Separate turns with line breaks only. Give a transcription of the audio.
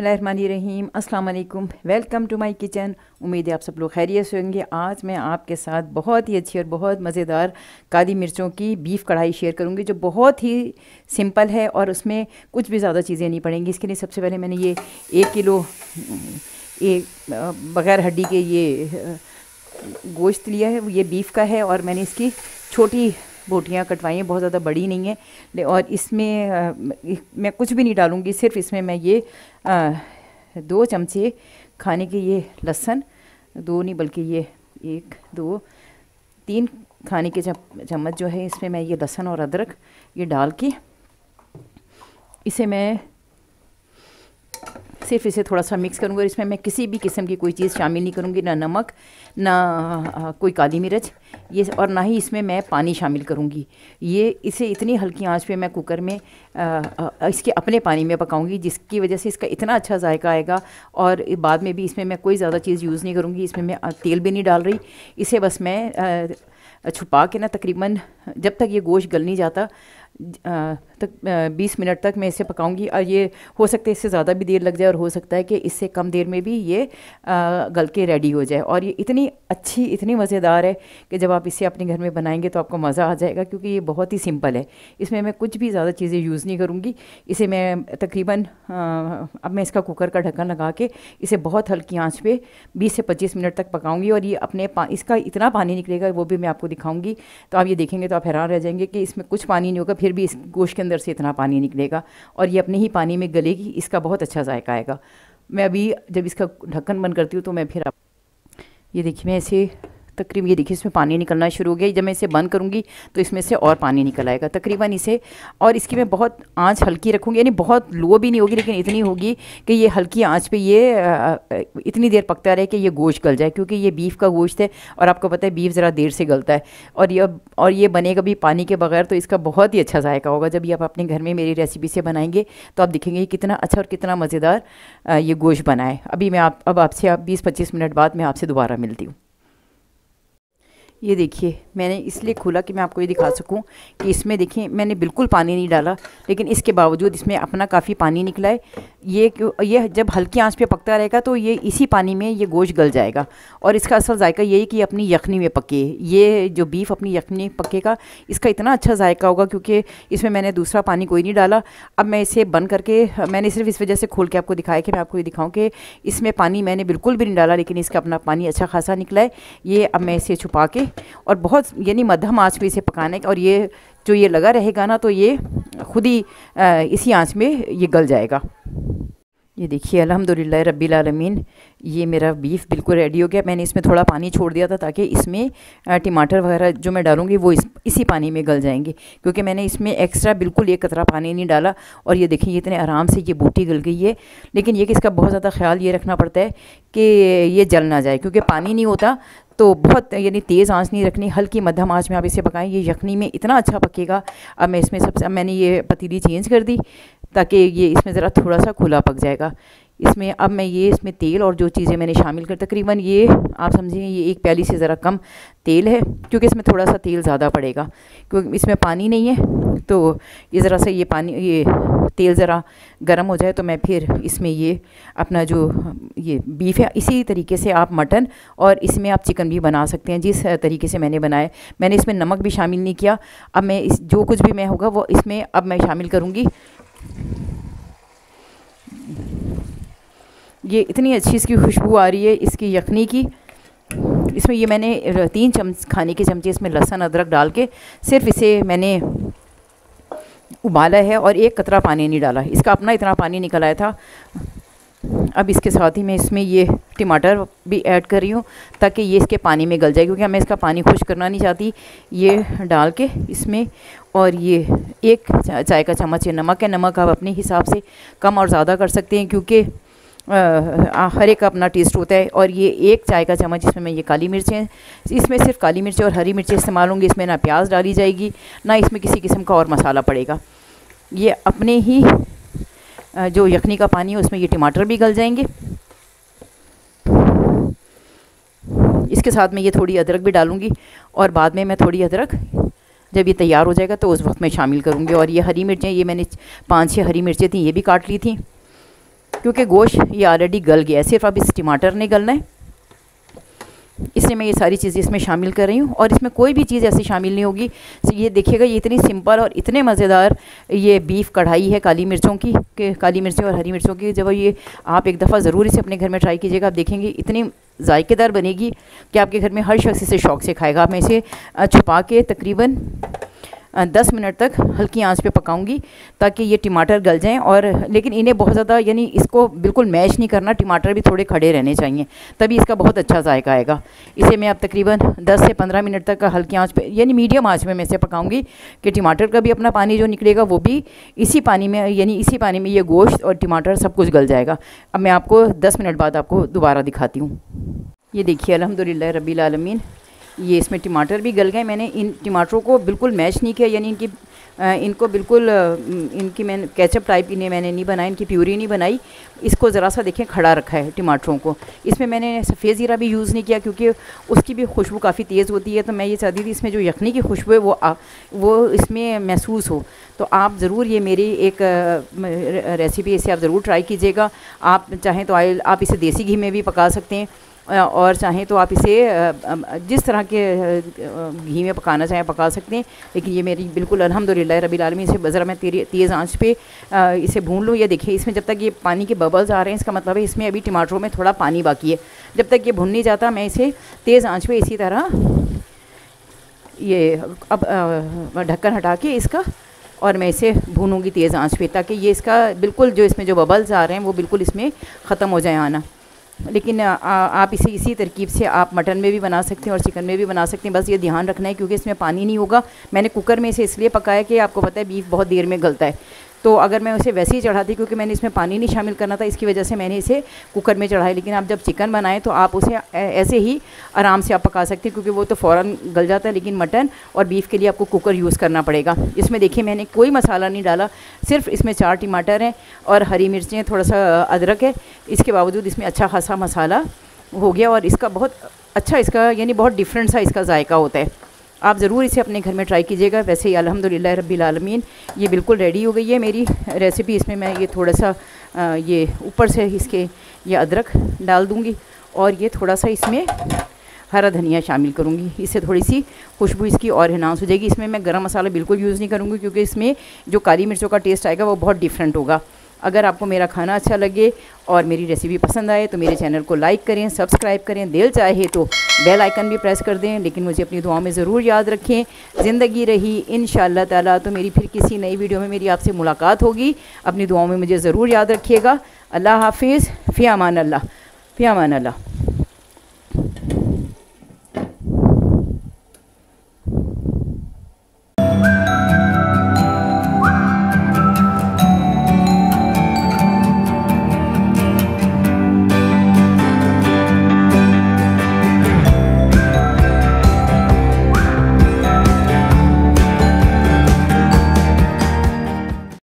बिस्मिल्लाहिर्रहमानिर्रहीम, अस्सलाम वालेकुम। Welcome to my kitchen. उम्मीद है आप सब लोग खैरियत से होंगे। आज मैं आपके साथ बहुत ही अच्छी और बहुत मज़ेदार काली मिर्चों की बीफ कढ़ाई शेयर करूंगी, जो बहुत ही सिंपल है और उसमें कुछ भी ज़्यादा चीज़ें नहीं पड़ेंगी। इसके लिए सबसे पहले मैंने ये 1 किलो बग़ैर हड्डी के ये गोश्त लिया है, ये बीफ का है और मैंने इसकी छोटी बोटियाँ कटवाई हैं, बहुत ज़्यादा बड़ी नहीं है। और इसमें मैं कुछ भी नहीं डालूँगी, सिर्फ इसमें मैं ये 2 चमचे खाने के ये लहसुन, 2 नहीं बल्कि ये 1 2 3 खाने के चम्मच जो है, इसमें मैं ये लहसुन और अदरक ये डाल के इसे मैं सिर्फ इसे थोड़ा सा मिक्स करूँगी। और इसमें मैं किसी भी किस्म की कोई चीज़ शामिल नहीं करूँगी, ना नमक, ना कोई काली मिर्च, ये और ना ही इसमें मैं पानी शामिल करूँगी। ये इसे इतनी हल्की आंच पे मैं कुकर में इसके अपने पानी में पकाऊँगी, जिसकी वजह से इसका इतना अच्छा जायका आएगा। और बाद में भी इसमें मैं कोई ज़्यादा चीज़ यूज़ नहीं करूँगी, इसमें मैं तेल भी नहीं डाल रही। इसे बस मैं छुपा के ना तकरीबन जब तक ये गोश्त गल नहीं जाता तक 20 मिनट तक मैं इसे पकाऊंगी। और ये हो सकता है इससे ज़्यादा भी देर लग जाए और हो सकता है कि इससे कम देर में भी ये गल के रेडी हो जाए। और ये इतनी अच्छी, इतनी मज़ेदार है कि जब आप इसे अपने घर में बनाएंगे तो आपको मज़ा आ जाएगा, क्योंकि ये बहुत ही सिंपल है। इसमें मैं कुछ भी ज़्यादा चीज़ें यूज़ नहीं करूँगी। इसे मैं तकरीबन अब मैं इसका कुकर का ढक्कन लगा के इसे बहुत हल्की आँच पर 20 से 25 मिनट तक पकाऊँगी। और ये अपने इसका इतना पानी निकलेगा, वो भी मैं आपको दिखाऊँगी। तो आप ये देखेंगे तो आप हैरान रह जाएंगे कि इसमें कुछ पानी नहीं होगा, फिर भी इस गोश्त के अंदर से इतना पानी निकलेगा और ये अपने ही पानी में गलेगी। इसका बहुत अच्छा जायका आएगा। मैं अभी जब इसका ढक्कन बंद करती हूँ तो मैं फिर ये देखिए, मैं इसे तकरीबन ये देखिए इसमें पानी निकलना शुरू हो गया। जब मैं इसे बंद करूँगी तो इसमें से और पानी निकल आएगा तकरीबन इसे। और इसकी मैं बहुत आंच हल्की रखूँगी, यानी बहुत लो भी नहीं होगी, लेकिन इतनी होगी कि ये हल्की आंच पे ये इतनी देर पकता रहे कि ये गोश्त गल जाए, क्योंकि ये बीफ का गोश्त है और आपको पता है बीफ ज़रा देर से गलता है। और ये बनेगा भी पानी के बगैर, तो इसका बहुत ही अच्छा जायका होगा। जब ये आप अपने घर में मेरी रेसिपी से बनाएंगे तो आप देखेंगे कितना अच्छा और कितना मज़ेदार ये गोश्त बना है। अभी मैं अब आपसे 20-25 मिनट बाद मैं आपसे दोबारा मिलती हूँ। ये देखिए, मैंने इसलिए खोला कि मैं आपको ये दिखा सकूं कि इसमें देखिए मैंने बिल्कुल पानी नहीं डाला, लेकिन इसके बावजूद इसमें अपना काफ़ी पानी निकला है। ये जब हल्की आंच पे पकता रहेगा तो ये इसी पानी में ये गोश्त गल जाएगा। और इसका असल जायका यही कि अपनी यखनी में पके, ये जो बीफ अपनी यखनी पकेगा, इसका इतना अच्छा जायका होगा, क्योंकि इसमें मैंने दूसरा पानी कोई नहीं डाला। अब मैं इसे बंद करके, मैंने सिर्फ इस वजह से खोल के आपको दिखाया कि मैं आपको ये दिखाऊँ कि इसमें पानी मैंने बिल्कुल भी नहीं डाला, लेकिन इसका अपना पानी अच्छा खासा निकला है। ये अब मैं इसे छुपा के और बहुत यानी मध्यम आंच पे इसे पकाना है। और ये जो ये लगा रहेगा ना, तो ये खुद ही इसी आंच में ये गल जाएगा। ये देखिए, अल्हम्दुलिल्लाह रब्बिल आलमीन, ये मेरा बीफ बिल्कुल रेडी हो गया। मैंने इसमें थोड़ा पानी छोड़ दिया था ताकि इसमें टमाटर वगैरह जो मैं डालूँगी वो इसी पानी में गल जाएंगे, क्योंकि मैंने इसमें एक्स्ट्रा बिल्कुल एक कतरा पानी नहीं डाला। और ये देखिए इतने आराम से ये बूटी गल गई है। लेकिन ये कि इसका बहुत ज़्यादा ख्याल ये रखना पड़ता है कि ये जल ना जाए, क्योंकि पानी नहीं होता तो बहुत यानी तेज़ आंच नहीं रखनी, हल्की मध्यम आंच में आप इसे पकाएं। ये यखनी में इतना अच्छा पकेगा। अब मैं इसमें मैंने ये पतीली चेंज कर दी ताकि ये इसमें ज़रा थोड़ा सा खुला पक जाएगा। इसमें अब मैं ये इसमें तेल और जो चीज़ें मैंने शामिल कर, तकरीबन ये आप समझिए ये 1 प्याली से ज़रा कम तेल है, क्योंकि इसमें थोड़ा सा तेल ज़्यादा पड़ेगा, क्योंकि इसमें पानी नहीं है। तो ये ज़रा सा ये तेल ज़रा गर्म हो जाए तो मैं फिर इसमें ये अपना जो ये बीफ है, इसी तरीके से आप मटन और इसमें आप चिकन भी बना सकते हैं जिस तरीके से मैंने बनाया। मैंने इसमें नमक भी शामिल नहीं किया। अब मैं जो कुछ भी मैं होगा वो इसमें अब मैं शामिल करूँगी। ये इतनी अच्छी इसकी खुशबू आ रही है इसकी यखनी की। इसमें ये मैंने 3 खाने के चमचे इसमें लहसुन अदरक डाल के सिर्फ इसे मैंने उबाला है और 1 कतरा पानी नहीं डाला। इसका अपना इतना पानी निकल आया था। अब इसके साथ ही मैं इसमें ये टमाटर भी ऐड कर रही हूँ ताकि ये इसके पानी में गल जाए, क्योंकि मैं इसका पानी खुश करना नहीं चाहती। ये डाल के इसमें, और ये 1 चाय का चम्मच ये नमक है। नमक आप अपने हिसाब से कम और ज़्यादा कर सकते हैं, क्योंकि हर एक का अपना टेस्ट होता है। और ये 1 चाय का चम्मच इसमें मैं ये काली मिर्चें, इसमें सिर्फ काली मिर्चें और हरी मिर्चें इस्तेमाल होंगी। इसमें ना प्याज डाली जाएगी, ना इसमें किसी किस्म का और मसाला पड़ेगा। ये अपने ही जो यखनी का पानी है उसमें ये टमाटर भी गल जाएंगे। इसके साथ में ये थोड़ी अदरक भी डालूँगी, और बाद में मैं थोड़ी अदरक जब ये तैयार हो जाएगा तो उस वक्त मैं शामिल करूँगी। और ये हरी मिर्चें, ये मैंने 5-6 हरी मिर्चें थी, ये भी काट ली थी। क्योंकि गोश्त ये ऑलरेडी गल गया है, सिर्फ अब इस टमाटर ने गलना है। इसलिए मैं ये सारी चीज़ें इसमें शामिल कर रही हूँ और इसमें कोई भी चीज़ ऐसी शामिल नहीं होगी। ये देखिएगा, ये इतनी सिंपल और इतने मज़ेदार ये बीफ कढ़ाई है काली मिर्चों की, काली मिर्चों और हरी मिर्चों की। जब ये आप एक दफ़ा ज़रूर इसे अपने घर में ट्राई कीजिएगा, आप देखेंगे इतनी जायकेदार बनेगी कि आपके घर में हर शख्स इसे शौक़ से खाएगा। मैं इसे छुपा के तकरीबन 10 मिनट तक हल्की आंच पे पकाऊंगी ताकि ये टमाटर गल जाएं। और लेकिन इन्हें बहुत ज़्यादा यानी इसको बिल्कुल मैश नहीं करना, टमाटर भी थोड़े खड़े रहने चाहिए, तभी इसका बहुत अच्छा जायका आएगा। इसे मैं अब तकरीबन 10 से 15 मिनट तक हल्की आंच पे यानी मीडियम आंच में मैं इसे पकाऊंगी कि टमाटर का भी अपना पानी जो निकलेगा वो भी इसी पानी में, यानी इसी पानी में ये गोश्त और टमाटर सब कुछ गल जाएगा। अब मैं आपको 10 मिनट बाद आपको दोबारा दिखाती हूँ। ये देखिए अल्हम्दुलिल्लाह रब्बिल आलमीन, ये इसमें टमाटर भी गल गए। मैंने इन टमाटरों को बिल्कुल मैश नहीं किया, यानी इनको बिल्कुल इनकी मैंने केचप टाइप इन्हें मैंने नहीं बनाई, इनकी प्यूरी नहीं बनाई। इसको ज़रा सा देखें खड़ा रखा है टमाटरों को। इसमें मैंने सफ़ेद ज़ीरा भी यूज़ नहीं किया क्योंकि उसकी भी खुशबू काफ़ी तेज़ होती है, तो मैं ये चाहती थी इसमें जो यखनी की खुशबू है वो इसमें महसूस हो। तो आप ज़रूर ये मेरी एक रेसिपी इसे आप ज़रूर ट्राई कीजिएगा। आप चाहें तो ऑयल आप इसे देसी घी में भी पका सकते हैं और चाहें तो आप इसे जिस तरह के घी में पकाना चाहें पका सकते हैं। लेकिन ये मेरी बिल्कुल अल्हम्दुलिल्लाह रब्बिल आलमीन, इसे ज़रा मैं तेज़ आंच पे इसे भून लूँ। ये देखिए इसमें जब तक ये पानी के बबल्स आ रहे हैं, इसका मतलब है इसमें अभी टमाटरों में थोड़ा पानी बाकी है। जब तक ये भुन नहीं जाता मैं इसे तेज़ आंच पे इसी तरह ये अब ढक्कन हटा के इसका और मैं इसे भूनूंगी तेज़ आंच पे, ताकि ये इसका बिल्कुल जो इसमें जो बबल्स आ रहे हैं वो बिल्कुल इसमें ख़त्म हो जाए आना। लेकिन आप इसी तरकीब से आप मटन में भी बना सकते हैं और चिकन में भी बना सकते हैं। बस ये ध्यान रखना है क्योंकि इसमें पानी नहीं होगा। मैंने कुकर में इसे इसलिए पकाया कि आपको पता है बीफ बहुत देर में गलता है, तो अगर मैं उसे वैसे ही चढ़ाती क्योंकि मैंने इसमें पानी नहीं शामिल करना था, इसकी वजह से मैंने इसे कुकर में चढ़ाया। लेकिन आप जब चिकन बनाएं तो आप उसे ऐसे ही आराम से आप पका सकते हैं क्योंकि वो तो फ़ौरन गल जाता है। लेकिन मटन और बीफ के लिए आपको कुकर यूज़ करना पड़ेगा। इसमें देखिए मैंने कोई मसाला नहीं डाला, सिर्फ इसमें 4 टमाटर हैं और हरी मिर्चें, थोड़ा सा अदरक है। इसके बावजूद इसमें अच्छा खासा मसाला हो गया और इसका बहुत अच्छा, इसका यानी बहुत डिफरेंट सा इसका जायका होता है। आप ज़रूर इसे अपने घर में ट्राई कीजिएगा। वैसे ही अल्हम्दुलिल्लाह रब्बिल आलमीन ये बिल्कुल रेडी हो गई है मेरी रेसिपी। इसमें मैं ये थोड़ा सा ये ऊपर से इसके ये अदरक डाल दूँगी और ये थोड़ा सा इसमें हरा धनिया शामिल करूँगी, इससे थोड़ी सी खुशबू इसकी और एनहांस हो जाएगी। इसमें मैं गरम मसाला बिल्कुल यूज़ नहीं करूँगी क्योंकि इसमें जो काली मिर्चों का टेस्ट आएगा वो बहुत डिफरेंट होगा। अगर आपको मेरा खाना अच्छा लगे और मेरी रेसिपी पसंद आए तो मेरे चैनल को लाइक करें, सब्सक्राइब करें, दिल चाहे तो बेल आइकन भी प्रेस कर दें। लेकिन मुझे अपनी दुआओं में ज़रूर याद रखें। ज़िंदगी रही इंशाअल्लाह ताला तो मेरी फिर किसी नई वीडियो में मेरी आपसे मुलाकात होगी। अपनी दुआओं में मुझे ज़रूर याद रखिएगा। अल्लाह हाफिज़, फ़ी अमान अल्लाह, फ़ी अमान अल्लाह।